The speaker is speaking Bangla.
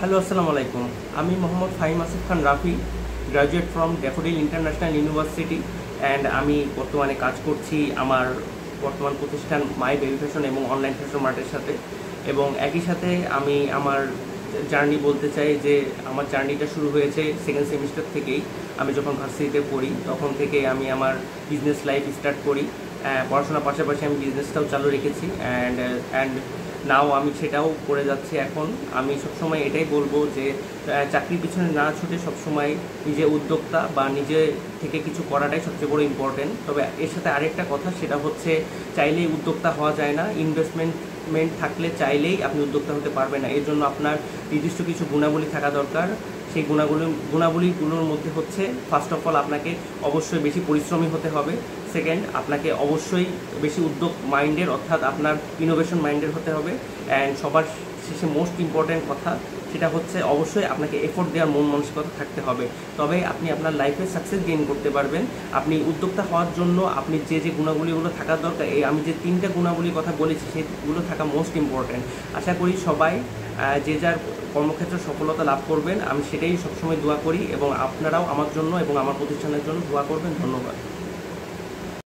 হ্যালো, আসসালামু আলাইকুম। আমি Mohammad Fahim Asif Khan Rafi, graduate from Daffodil International University and আমি বর্তমানে কাজ করছি আমার বর্তমান প্রতিষ্ঠান মাই বেবি ফ্যাশন এবং অনলাইন ফ্যাশন মার্টের সাথে। এবং একই সাথে আমি আমার জার্নি বলতে চাই যে আমার জার্নিটা শুরু হয়েছে সেকেন্ড সেমিস্টার থেকেই। আমি যখন ভার্সিটিতে পড়ি তখন থেকে আমি আমার বিজনেস লাইফ স্টার্ট করি। পড়াশোনার পাশাপাশি আমি বিজনেসটাও চালু রেখেছি অ্যান্ড নাও আমি সেটাও করে যাচ্ছি। এখন আমি সবসময় এটাই বলবো যে চাকরির পিছনে না ছুটে সবসময় নিজে উদ্যোক্তা বা নিজে থেকে কিছু করাটাই সবচেয়ে বড় ইম্পর্টেন্ট। তবে এর সাথে আরেকটা কথা, সেটা হচ্ছে চাইলেই উদ্যোক্তা হওয়া যায় না। ইনভেস্টমেন্ট থাকলে চাইলেই আপনি উদ্যোক্তা হতে পারবেন না। এর জন্য আপনার নির্দিষ্ট কিছু গুণাবলী থাকা দরকার। সেই গুণাবলীগুলোর মধ্যে হচ্ছে, ফার্স্ট অফ অল আপনাকে অবশ্যই বেশি পরিশ্রমী হতে হবে। সেকেন্ড, আপনাকে অবশ্যই বেশি উদ্যোগ মাইন্ডের অর্থাৎ আপনার ইনোভেশন মাইন্ডের হতে হবে। অ্যান্ড সবার শেষে মোস্ট ইম্পর্ট্যান্ট কথা, সেটা হচ্ছে অবশ্যই আপনাকে এফোর্ট দেওয়ার মন মানসিকতা থাকতে হবে। তবে আপনি আপনার লাইফে সাকসেস গেইন করতে পারবেন। আপনি উদ্যোক্তা হওয়ার জন্য আপনি যে গুণাবলীগুলো থাকার দরকার, আমি যে তিনটা গুণাবলীর কথা বলেছি সেগুলো থাকা মোস্ট ইম্পর্ট্যান্ট। আশা করি সবাই যে যার কর্মক্ষেত্রে সফলতা লাভ করবেন, আমি সেটাই সবসময় দোয়া করি এবং আপনারাও আমার জন্য এবং আমার প্রতিষ্ঠানের জন্য দোয়া করবেন। ধন্যবাদ।